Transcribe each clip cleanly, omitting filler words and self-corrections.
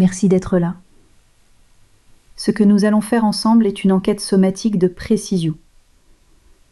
Merci d'être là. Ce que nous allons faire ensemble est une enquête somatique de précision.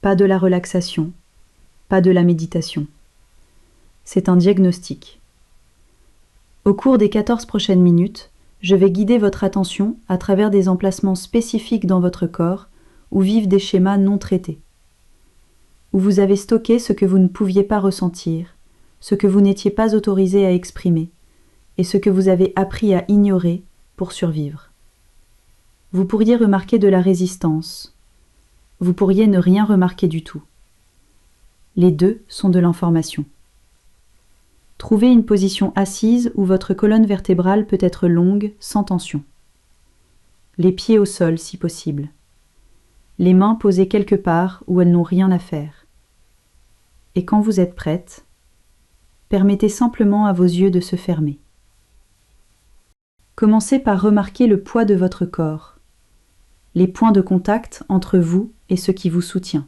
Pas de la relaxation, pas de la méditation. C'est un diagnostic. Au cours des 14 prochaines minutes, je vais guider votre attention à travers des emplacements spécifiques dans votre corps où vivent des schémas non traités, où vous avez stocké ce que vous ne pouviez pas ressentir, ce que vous n'étiez pas autorisé à exprimer, et ce que vous avez appris à ignorer pour survivre. Vous pourriez remarquer de la résistance. Vous pourriez ne rien remarquer du tout. Les deux sont de l'information. Trouvez une position assise où votre colonne vertébrale peut être longue, sans tension. Les pieds au sol si possible. Les mains posées quelque part où elles n'ont rien à faire. Et quand vous êtes prête, permettez simplement à vos yeux de se fermer. Commencez par remarquer le poids de votre corps, les points de contact entre vous et ce qui vous soutient.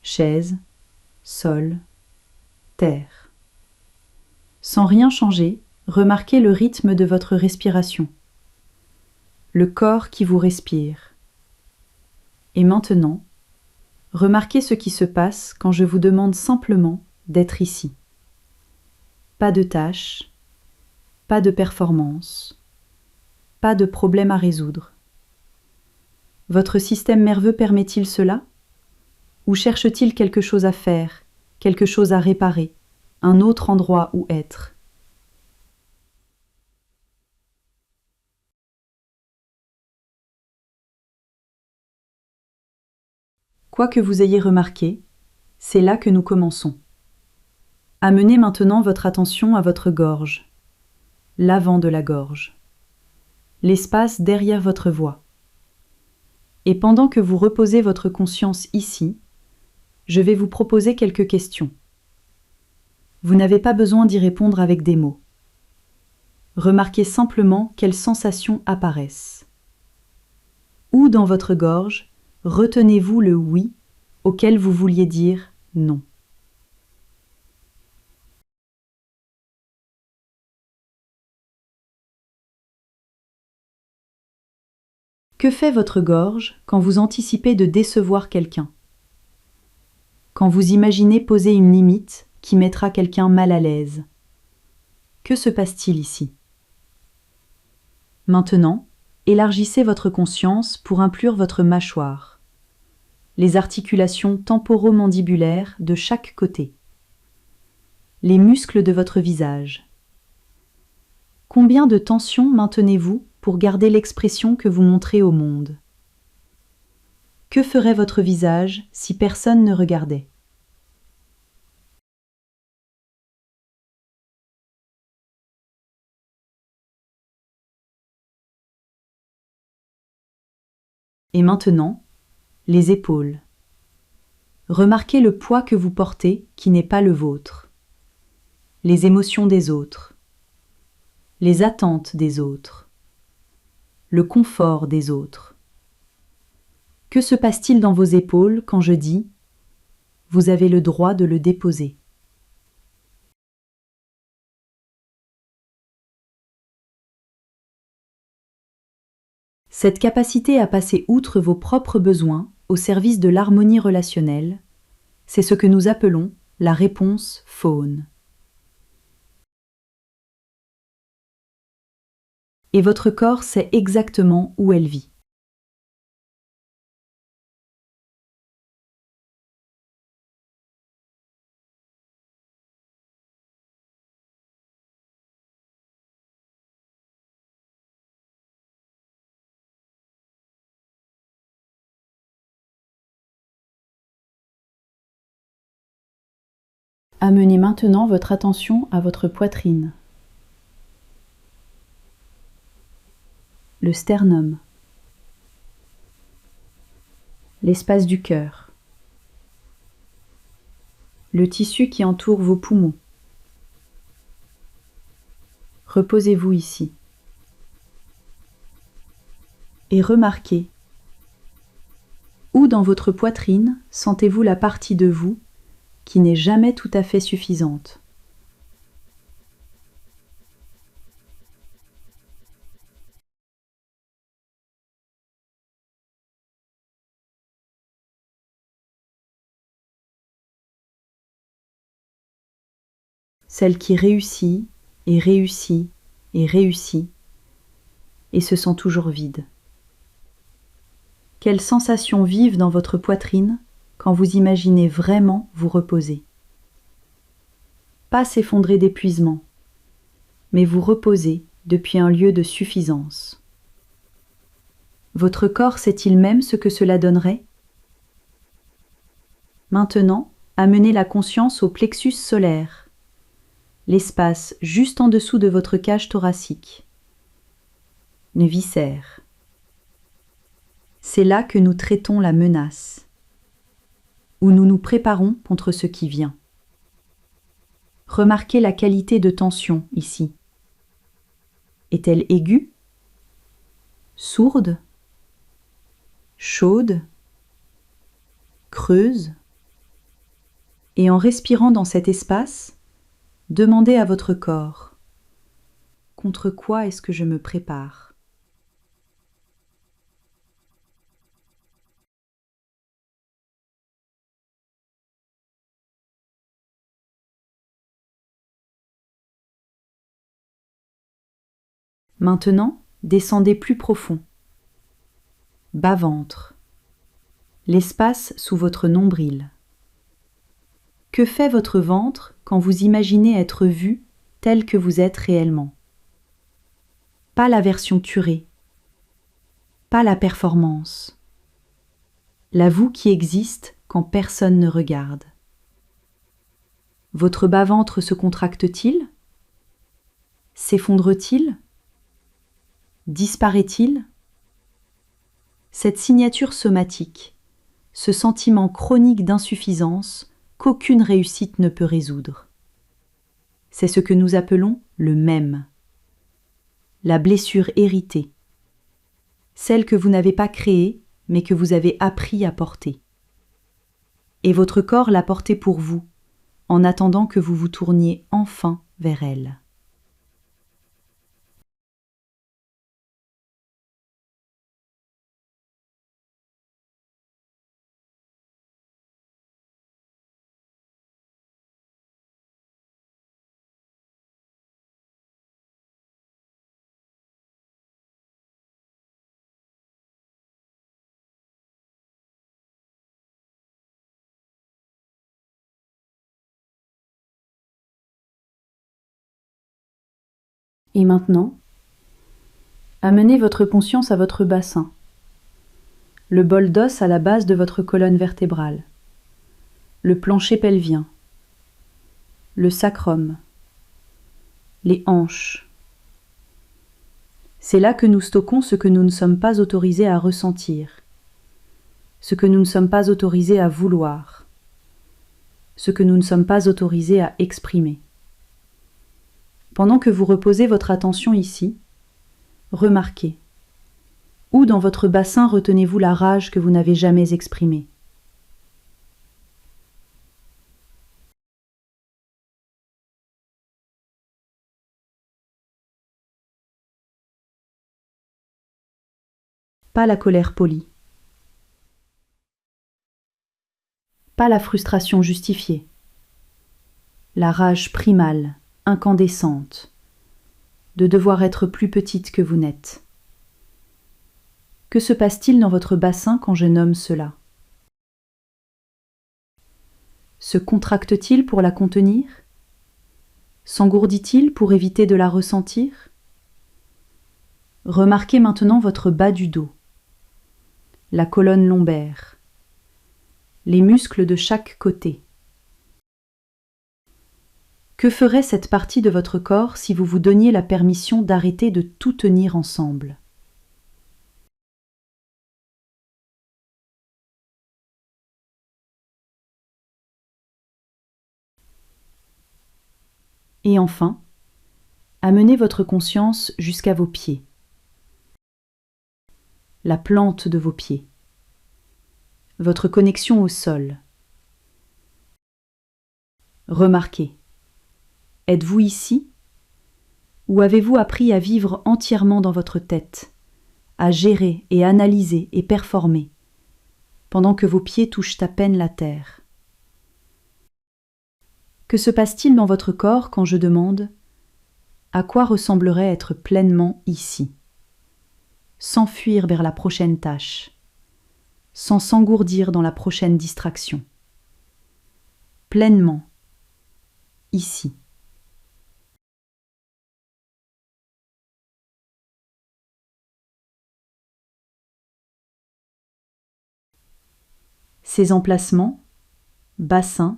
Chaise, sol, terre. Sans rien changer, remarquez le rythme de votre respiration, le corps qui vous respire. Et maintenant, remarquez ce qui se passe quand je vous demande simplement d'être ici. Pas de tâches, pas de performance, pas de problème à résoudre. Votre système nerveux permet-il cela? Ou cherche-t-il quelque chose à faire, quelque chose à réparer, un autre endroit où être? Quoi que vous ayez remarqué, c'est là que nous commençons. Amenez maintenant votre attention à votre gorge, l'avant de la gorge, l'espace derrière votre voix. Et pendant que vous reposez votre conscience ici, je vais vous proposer quelques questions. Vous n'avez pas besoin d'y répondre avec des mots. Remarquez simplement quelles sensations apparaissent. Où dans votre gorge retenez-vous le oui auquel vous vouliez dire non? Que fait votre gorge quand vous anticipez de décevoir quelqu'un? Quand vous imaginez poser une limite qui mettra quelqu'un mal à l'aise? Que se passe-t-il ici? Maintenant, élargissez votre conscience pour inclure votre mâchoire, les articulations temporomandibulaires de chaque côté, les muscles de votre visage. Combien de tension maintenez-vous pour garder l'expression que vous montrez au monde? Que ferait votre visage si personne ne regardait? Et maintenant, les épaules. Remarquez le poids que vous portez qui n'est pas le vôtre, les émotions des autres, les attentes des autres, le confort des autres. Que se passe-t-il dans vos épaules quand je dis « Vous avez le droit de le déposer » ? Cette capacité à passer outre vos propres besoins au service de l'harmonie relationnelle, c'est ce que nous appelons la réponse faune. Et votre corps sait exactement où elle vit. Amenez maintenant votre attention à votre poitrine, le sternum, l'espace du cœur, le tissu qui entoure vos poumons. Reposez-vous ici et remarquez où dans votre poitrine sentez-vous la partie de vous qui n'est jamais tout à fait suffisante. celle qui réussit et réussit et réussit et se sent toujours vide. Quelles sensations vivent dans votre poitrine quand vous imaginez vraiment vous reposer? Pas s'effondrer d'épuisement, mais vous reposer depuis un lieu de suffisance. Votre corps sait-il même ce que cela donnerait? Maintenant, amenez la conscience au plexus solaire, l'espace juste en dessous de votre cage thoracique, les viscères. C'est là que nous traitons la menace, où nous nous préparons contre ce qui vient. Remarquez la qualité de tension ici. Est-elle aiguë? Sourde? Chaude? Creuse? Et en respirant dans cet espace, demandez à votre corps: contre quoi est-ce que je me prépare? Maintenant, descendez plus profond. Bas-ventre. L'espace sous votre nombril. Que fait votre ventre quand vous imaginez être vu tel que vous êtes réellement? Pas la version curée, pas la performance. La vous qui existe quand personne ne regarde. Votre bas-ventre se contracte-t-il? S'effondre-t-il? Disparaît-il? Cette signature somatique, ce sentiment chronique d'insuffisance qu'aucune réussite ne peut résoudre. C'est ce que nous appelons le même. La blessure héritée. Celle que vous n'avez pas créée, mais que vous avez appris à porter. Et votre corps l'a portée pour vous, en attendant que vous vous tourniez enfin vers elle. Et maintenant, amenez votre conscience à votre bassin, le bol d'os à la base de votre colonne vertébrale, le plancher pelvien, le sacrum, les hanches. C'est là que nous stockons ce que nous ne sommes pas autorisés à ressentir, ce que nous ne sommes pas autorisés à vouloir, ce que nous ne sommes pas autorisés à exprimer. Pendant que vous reposez votre attention ici, remarquez, où dans votre bassin retenez-vous la rage que vous n'avez jamais exprimée? Pas la colère polie, pas la frustration justifiée, la rage primale, incandescente, de devoir être plus petite que vous n'êtes. Que se passe-t-il dans votre bassin quand je nomme cela? Se contracte-t-il pour la contenir? S'engourdit-il pour éviter de la ressentir? Remarquez maintenant votre bas du dos, la colonne lombaire, les muscles de chaque côté. Que ferait cette partie de votre corps si vous vous donniez la permission d'arrêter de tout tenir ensemble? Et enfin, amenez votre conscience jusqu'à vos pieds, la plante de vos pieds, votre connexion au sol. Remarquez, êtes-vous ici ou avez-vous appris à vivre entièrement dans votre tête, à gérer et analyser et performer, pendant que vos pieds touchent à peine la terre? Que se passe-t-il dans votre corps quand je demande « À quoi ressemblerait être pleinement ici ?» Sans fuir vers la prochaine tâche, sans s'engourdir dans la prochaine distraction. Pleinement, ici. Ces emplacements, bassin,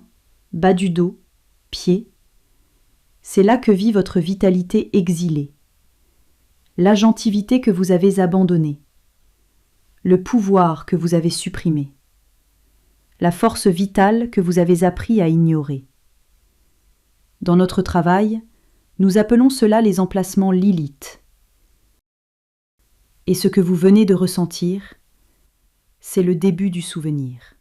bas du dos, pieds, c'est là que vit votre vitalité exilée, l'agentivité que vous avez abandonnée, le pouvoir que vous avez supprimé, la force vitale que vous avez appris à ignorer. Dans notre travail, nous appelons cela les emplacements Lilith. Et ce que vous venez de ressentir, c'est le début du souvenir.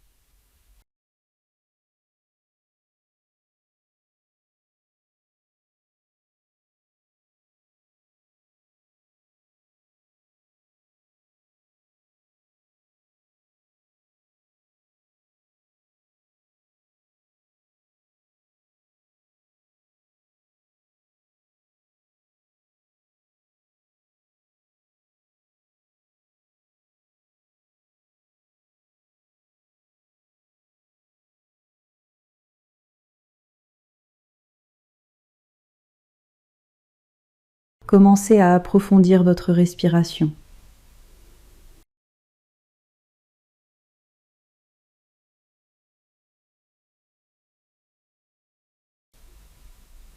Commencez à approfondir votre respiration.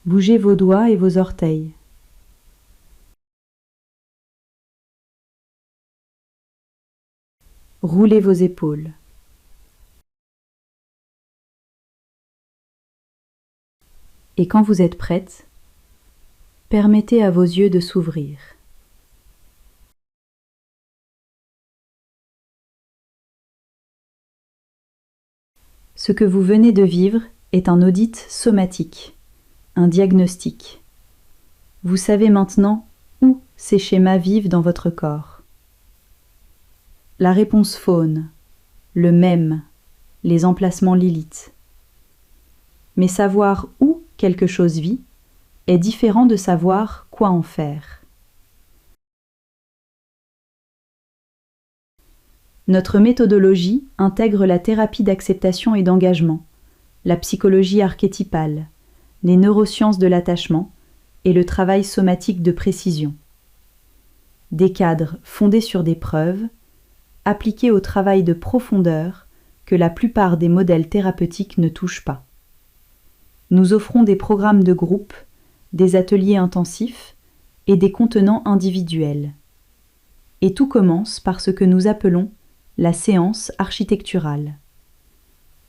Bougez vos doigts et vos orteils. Roulez vos épaules. Et quand vous êtes prête, permettez à vos yeux de s'ouvrir. Ce que vous venez de vivre est un audit somatique, un diagnostic. Vous savez maintenant où ces schémas vivent dans votre corps. La réponse faune, le même, les emplacements Lilith. Mais savoir où quelque chose vit est différent de savoir quoi en faire. Notre méthodologie intègre la thérapie d'acceptation et d'engagement, la psychologie archétypale, les neurosciences de l'attachement et le travail somatique de précision. Des cadres fondés sur des preuves, appliqués au travail de profondeur que la plupart des modèles thérapeutiques ne touchent pas. Nous offrons des programmes de groupe, des ateliers intensifs et des contenants individuels. Et tout commence par ce que nous appelons la séance architecturale.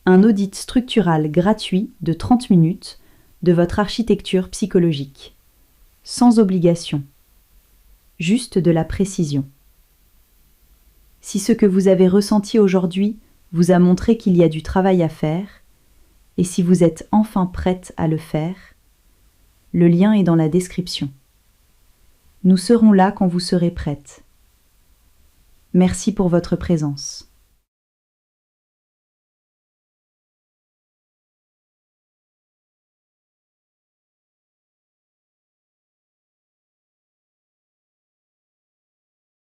Un audit structural gratuit de 30 minutes de votre architecture psychologique. Sans obligation. Juste de la précision. Si ce que vous avez ressenti aujourd'hui vous a montré qu'il y a du travail à faire, et si vous êtes enfin prête à le faire, le lien est dans la description. Nous serons là quand vous serez prête. Merci pour votre présence.